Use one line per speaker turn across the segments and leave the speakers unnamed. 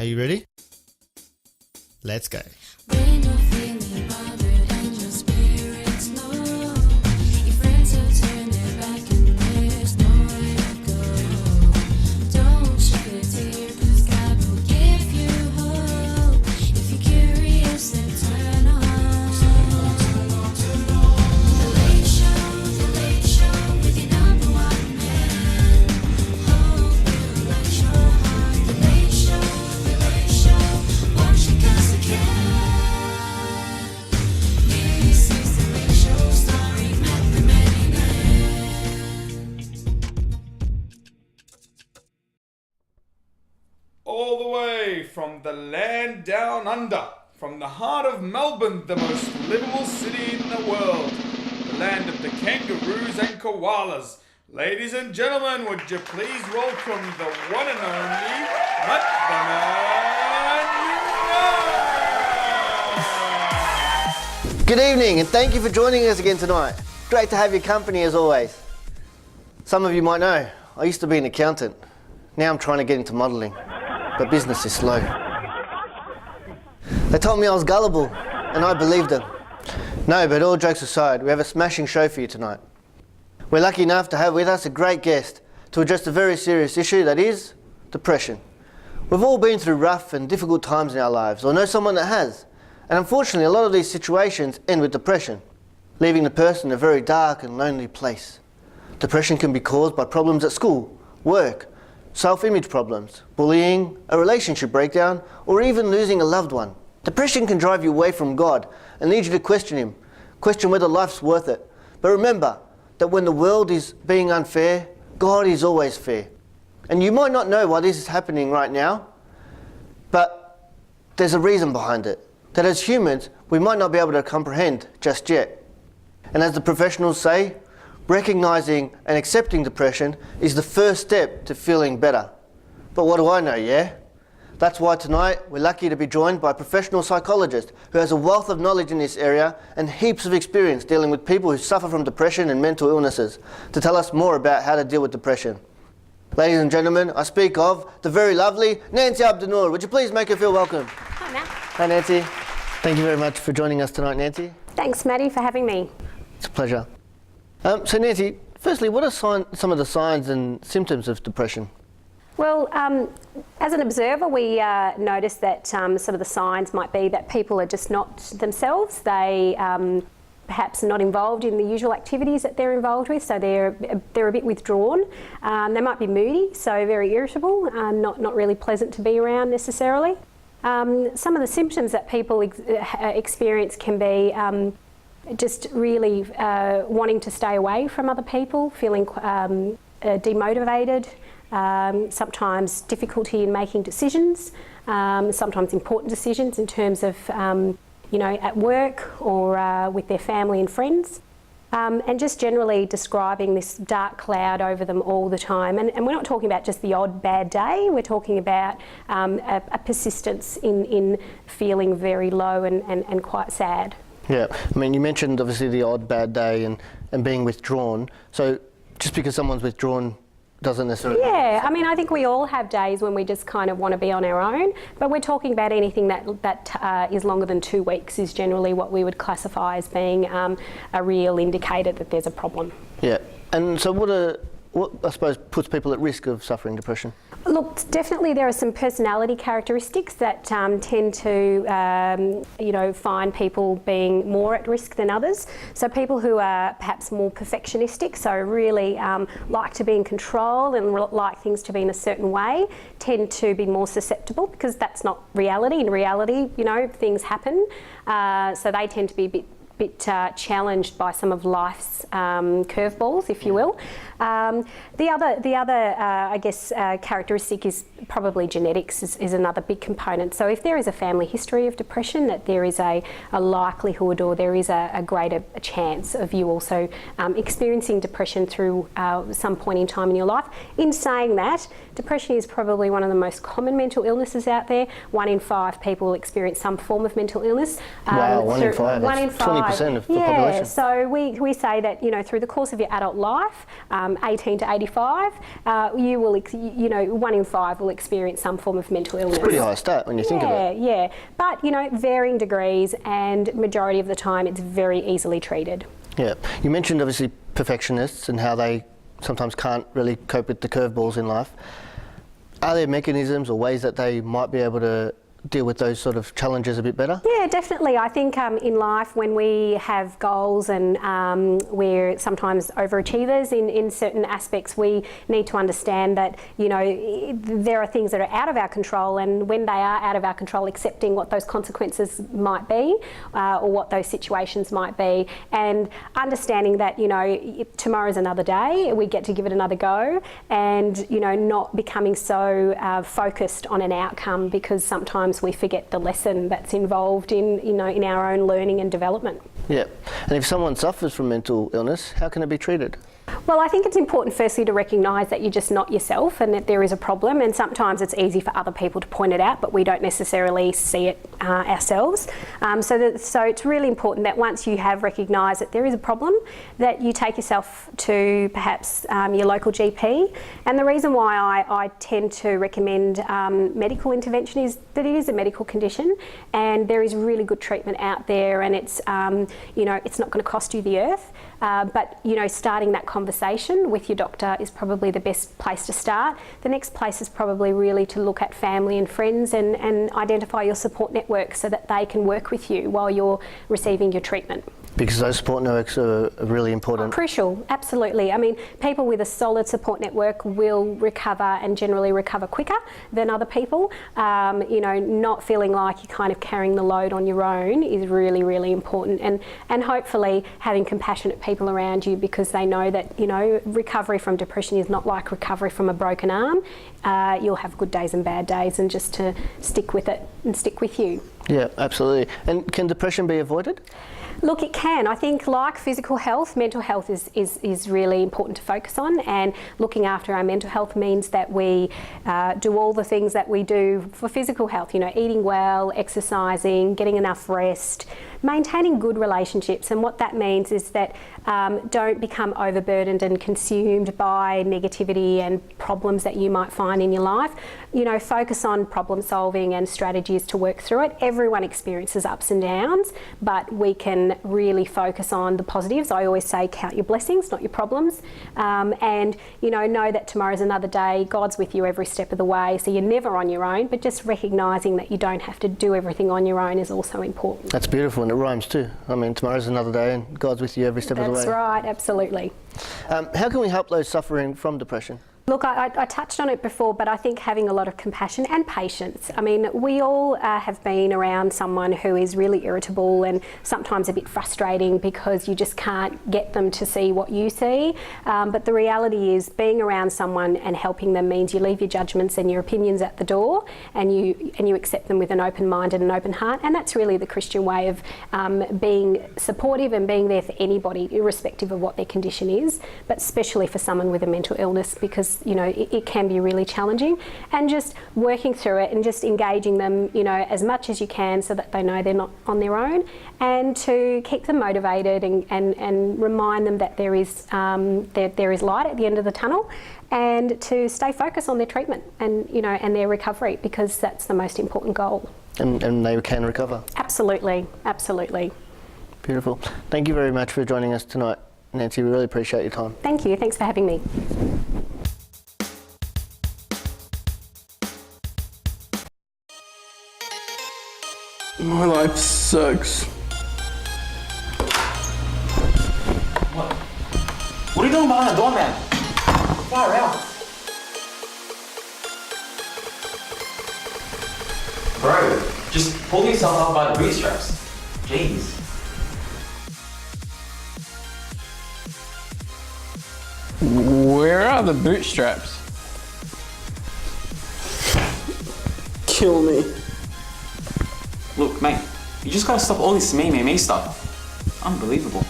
you ready? Let's go.
When you're feeling bothered and your spirit's low, your friends have turned their back and there's nowhere to go. Don't shed a tear, 'cause God will give you hope. If you're curious, then turn on. The Late Show with your number one man. Hope will light your heart. The Late Show, watch it 'cause it can. This is the Late Show starring Matt the Man Younan.
All the way from the land down under, from the heart of Melbourne, the most livable city in the world, the land of the kangaroos and koalas. Ladies and gentlemen, would you please welcome the one and only Matt the Man Younan.
Good evening and thank you for joining us again tonight. Great to have your company as always. Some of you might know, I used to be an accountant. Now I'm trying to get into modelling, but business is slow. They told me I was gullible and I believed them. No, but all jokes aside, we have a smashing show for you tonight. We're lucky enough to have with us a great guest to address a very serious issue, that is depression. We've all been through rough and difficult times in our lives, or know someone that has. And unfortunately, a lot of these situations end with depression, leaving the person in a very dark and lonely place. Depression can be caused by problems at school, work, self-image problems, bullying, a relationship breakdown, or even losing a loved one. Depression can drive you away from God and lead you to question Him, question whether life's worth it. But remember that when the world is being unfair, God is always fair. And you might not know why this is happening right now, but there's a reason behind it, that as humans, we might not be able to comprehend just yet. And as the professionals say, recognizing and accepting depression is the first step to feeling better. But what do I know, yeah? That's why tonight we're lucky to be joined by a professional psychologist who has a wealth of knowledge in this area and heaps of experience dealing with people who suffer from depression and mental illnesses, to tell us more about how to deal with depression. Ladies and gentlemen, I speak of the very lovely Nancy Abdenoor. Would you please make her feel welcome?
Hi, Matt.
Hi, Nancy. Thank you very much for joining us tonight, Nancy.
Thanks, Maddie, for having me.
It's a pleasure. So Nancy, firstly, what are some of the signs and symptoms of depression?
Well, as an observer, we notice that some of the signs might be that people are just not themselves. They perhaps not involved in the usual activities that they're involved with, so they're a bit withdrawn. They might be moody, so very irritable, not really pleasant to be around necessarily. Some of the symptoms that people experience can be just really wanting to stay away from other people, feeling demotivated, sometimes difficulty in making decisions, sometimes important decisions in terms of, at work or with their family and friends. And just generally describing this dark cloud over them all the time. And we're not talking about just the odd bad day, we're talking about a persistence in feeling very low and quite sad.
Yeah, I mean, you mentioned obviously the odd bad day and being withdrawn. So just because someone's withdrawn doesn't necessarily...
Yeah, I mean, I think we all have days when we just kind of want to be on our own, but we're talking about anything that is longer than 2 weeks is generally what we would classify as being a real indicator that there's a problem.
Yeah, and so what I suppose puts people at risk of suffering depression?
Look, definitely there are some personality characteristics that tend to, find people being more at risk than others. So people who are perhaps more perfectionistic, so really like to be in control and like things to be in a certain way, tend to be more susceptible because that's not reality. In reality, things happen. So they tend to be a bit challenged by some of life's curveballs, if you will. The other characteristic is probably genetics is another big component. So if there is a family history of depression, that there is a likelihood or there is a greater chance of you also experiencing depression through some point in time in your life. In saying that, depression is probably one of the most common mental illnesses out there. 1 in 5 people experience some form of mental illness.
Wow, 1 in 5.
1 in 5.
20% of the
yeah,
population.
so we say that, through the course of your adult life, 18 to 85, you will, 1 in 5 will experience some form of mental illness.
It's a pretty high stat when you think of it.
Yeah, but, varying degrees, and majority of the time it's very easily treated.
Yeah. You mentioned obviously perfectionists and how they sometimes can't really cope with the curveballs in life. Are there mechanisms or ways that they might be able to deal with those sort of challenges a bit better?
Yeah, definitely. I think in life, when we have goals and we're sometimes overachievers in certain aspects, we need to understand that, there are things that are out of our control, and when they are out of our control, accepting what those consequences might be or what those situations might be, and understanding that, tomorrow's another day, we get to give it another go, and, not becoming so focused on an outcome, because sometimes we forget the lesson that's involved in our own learning and development.
Yeah. And if someone suffers from mental illness, how can it be treated?
Well, I think it's important firstly to recognise that you're just not yourself and that there is a problem, and sometimes it's easy for other people to point it out, but we don't necessarily see it ourselves. So it's really important that once you have recognised that there is a problem, that you take yourself to perhaps your local GP. And the reason why I tend to recommend medical intervention is that it is a medical condition, and there is really good treatment out there, and it's it's not going to cost you the earth. But starting that conversation with your doctor is probably the best place to start. The next place is probably really to look at family and friends and identify your support network so that they can work with you while you're receiving your treatment.
Because those support networks are really important.
Crucial, absolutely. I mean, people with a solid support network will recover and generally recover quicker than other people. Not feeling like you're kind of carrying the load on your own is really, really important. And hopefully having compassionate people around you, because they know that, recovery from depression is not like recovery from a broken arm. You'll have good days and bad days, and just to stick with it and stick with you.
Yeah, absolutely. And can depression be avoided?
Look, it can. I think like physical health, mental health is really important to focus on, and looking after our mental health means that we do all the things that we do for physical health, eating well, exercising, getting enough rest, maintaining good relationships. And what that means is that don't become overburdened and consumed by negativity and problems that you might find in your life. Focus on problem solving and strategies to work through it. Everyone experiences ups and downs, but we can really focus on the positives. I always say count your blessings, not your problems. And know that tomorrow's another day. God's with you every step of the way, so you're never on your own, but just recognising that you don't have to do everything on your own is also important.
That's beautiful, and it rhymes too. I mean, tomorrow's another day and God's with you every step of the way.
That's right, absolutely.
How can we help those suffering from depression?
Look, I touched on it before, but I think having a lot of compassion and patience. I mean, we all have been around someone who is really irritable and sometimes a bit frustrating because you just can't get them to see what you see. But the reality is, being around someone and helping them means you leave your judgments and your opinions at the door, and you accept them with an open mind and an open heart. And that's really the Christian way of being supportive and being there for anybody, irrespective of what their condition is, but especially for someone with a mental illness, because it can be really challenging, and just working through it and just engaging them as much as you can so that they know they're not on their own, and to keep them motivated and remind them that there is light at the end of the tunnel, and to stay focused on their treatment and their recovery, because that's the most important goal.
And they can recover?
Absolutely, absolutely.
Beautiful. Thank you very much for joining us tonight, Nancy. We really appreciate your time.
Thank you. Thanks for having me.
My life sucks.
What are you doing behind the door, man? Far out. Bro, just pull yourself up by the bootstraps. Jeez.
Where are the bootstraps? Kill me.
Look, mate, you just gotta stop all this me stuff. Unbelievable.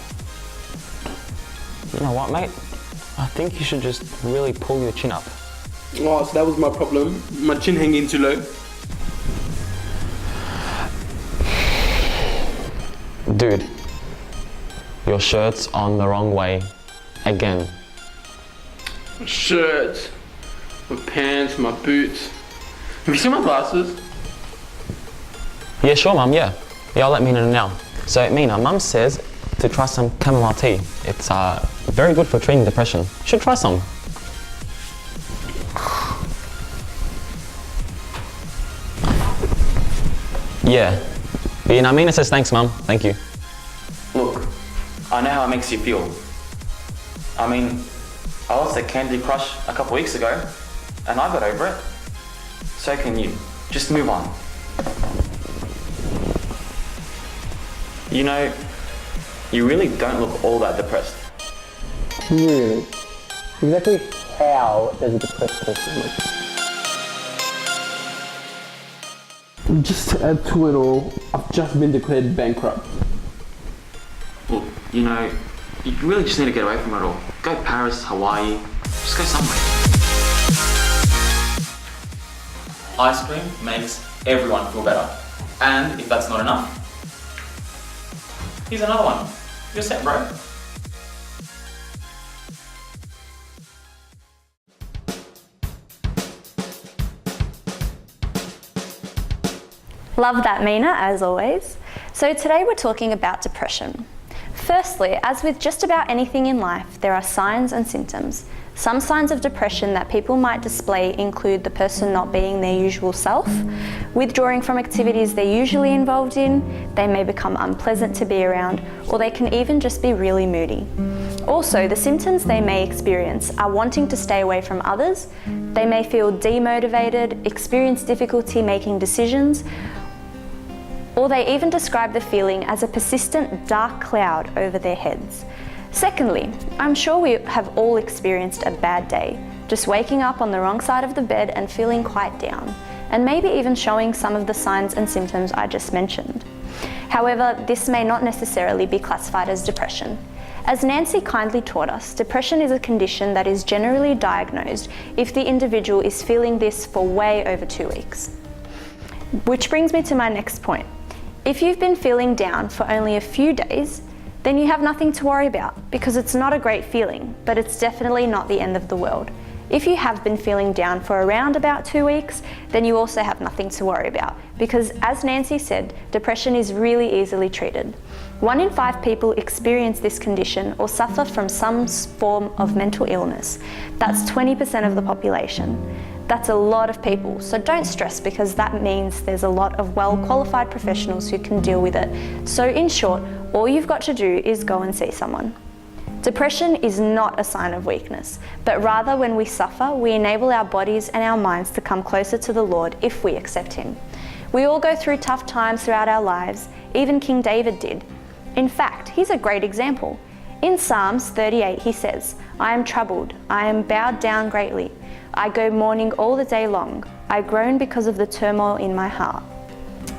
You know what, mate? I think you should just really pull your chin up.
Oh, so that was my problem. My chin hanging too low.
Dude, Your shirt's on the wrong way. Again.
My shirt, my pants, my boots. Have you seen my glasses?
Yeah, sure, Mum, yeah. Yeah, I'll let Mina know now. So, Mina, Mum says to try some chamomile tea. It's very good for treating depression. You should try some. Yeah. But, you know, Mina says thanks, Mum. Thank you.
Look, I know how it makes you feel. I mean, I lost a Candy Crush a couple weeks ago, and I got over it. So can you. Just move on. You know, you really don't look all that depressed.
Really? Exactly how does a depressed person look?
Just to add to it all, I've just been declared bankrupt.
Look, you know, you really just need to get away from it all. Go Paris, Hawaii, just go somewhere. Ice cream makes everyone feel better. And if that's not enough, here's another one. You're set, bro.
Love that, Mina, as always. So today we're talking about depression. Firstly, as with just about anything in life, there are signs and symptoms. Some signs of depression that people might display include the person not being their usual self, withdrawing from activities they're usually involved in, they may become unpleasant to be around, or they can even just be really moody. Also, the symptoms they may experience are wanting to stay away from others, they may feel demotivated, experience difficulty making decisions, or they even describe the feeling as a persistent dark cloud over their heads. Secondly, I'm sure we have all experienced a bad day, just waking up on the wrong side of the bed and feeling quite down, and maybe even showing some of the signs and symptoms I just mentioned. However, this may not necessarily be classified as depression. As Nancy kindly taught us, depression is a condition that is generally diagnosed if the individual is feeling this for way over 2 weeks. Which brings me to my next point. If you've been feeling down for only a few days, then you have nothing to worry about because it's not a great feeling, but it's definitely not the end of the world. If you have been feeling down for around about 2 weeks, then you also have nothing to worry about because, as Nancy said, depression is really easily treated. 1 in 5 people experience this condition or suffer from some form of mental illness. That's 20% of the population. That's a lot of people, so don't stress because that means there's a lot of well-qualified professionals who can deal with it. So in short, all you've got to do is go and see someone. Depression is not a sign of weakness, but rather when we suffer, we enable our bodies and our minds to come closer to the Lord if we accept Him. We all go through tough times throughout our lives, even King David did. In fact, he's a great example. In Psalms 38 he says, "I am troubled, I am bowed down greatly. I go mourning all the day long. I groan because of the turmoil in my heart."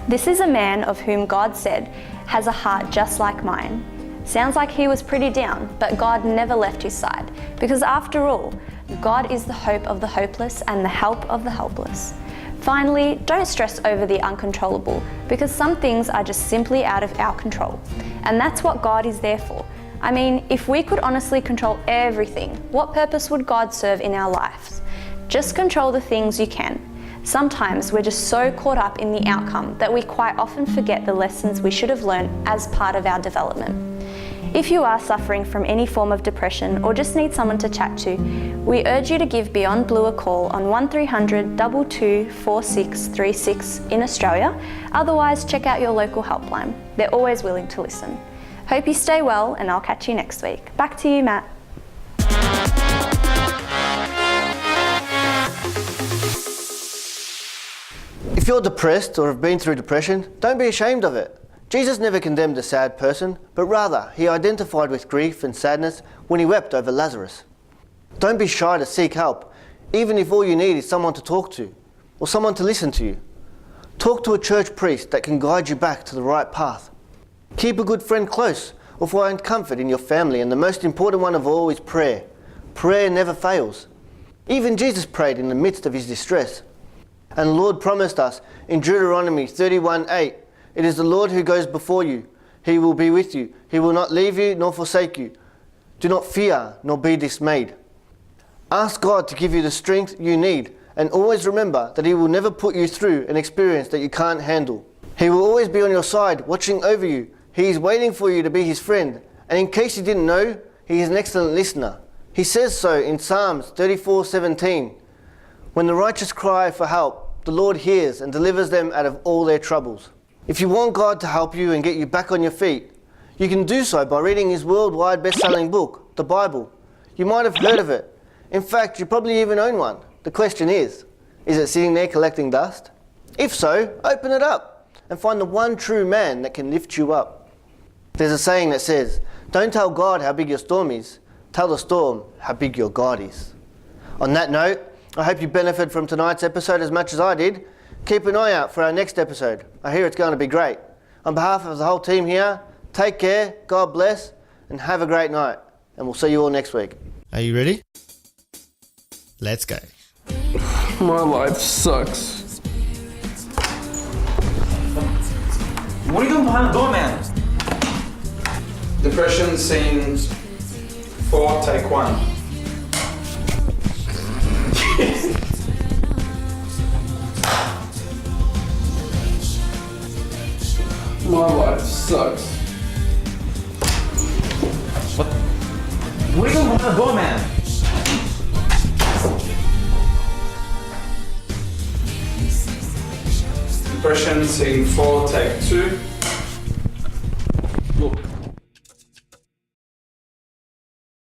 This is a man of whom God said has a heart just like mine. Sounds like he was pretty down, but God never left his side, because after all, God is the hope of the hopeless and the help of the helpless. Finally, don't stress over the uncontrollable, because some things are just simply out of our control. And that's what God is there for. I mean, if we could honestly control everything, what purpose would God serve in our lives? Just control the things you can. Sometimes we're just so caught up in the outcome that we quite often forget the lessons we should have learned as part of our development. If you are suffering from any form of depression or just need someone to chat to, we urge you to give Beyond Blue a call on 1300 22 4636 in Australia. Otherwise, check out your local helpline. They're always willing to listen. Hope you stay well, and I'll catch you next week. Back to you, Matt.
If you're depressed or have been through depression, don't be ashamed of it. Jesus never condemned a sad person, but rather he identified with grief and sadness when he wept over Lazarus. Don't be shy to seek help, even if all you need is someone to talk to or someone to listen to you. Talk to a church priest that can guide you back to the right path. Keep a good friend close or find comfort in your family, and the most important one of all is prayer. Prayer never fails. Even Jesus prayed in the midst of his distress. And the Lord promised us in Deuteronomy 31:8, "It is the Lord who goes before you. He will be with you. He will not leave you nor forsake you. Do not fear nor be dismayed. Ask God to give you the strength you need, and always remember that He will never put you through an experience that you can't handle. He will always be on your side, watching over you. He is waiting for you to be His friend, and in case you didn't know, He is an excellent listener. He says so in Psalms 34:17. When the righteous cry for help, the Lord hears and delivers them out of all their troubles. If you want God to help you and get you back on your feet, you can do so by reading His worldwide best-selling book, the Bible. You might have heard of it. In fact, you probably even own one. The question is it sitting there collecting dust? If so, open it up and find the one true man that can lift you up. There's a saying that says, don't tell God how big your storm is, tell the storm how big your God is. On that note, I hope you benefit from tonight's episode as much as I did. Keep an eye out for our next episode. I hear it's going to be great. On behalf of the whole team here, take care, God bless, and have a great night. And we'll see you all next week.
Are you ready? Let's go.
My life sucks.
What are you doing behind the door, man?
Depression scene 4, take 1.
My life sucks.
What are you doing behind the door, man?
Depression scene 4, take 2.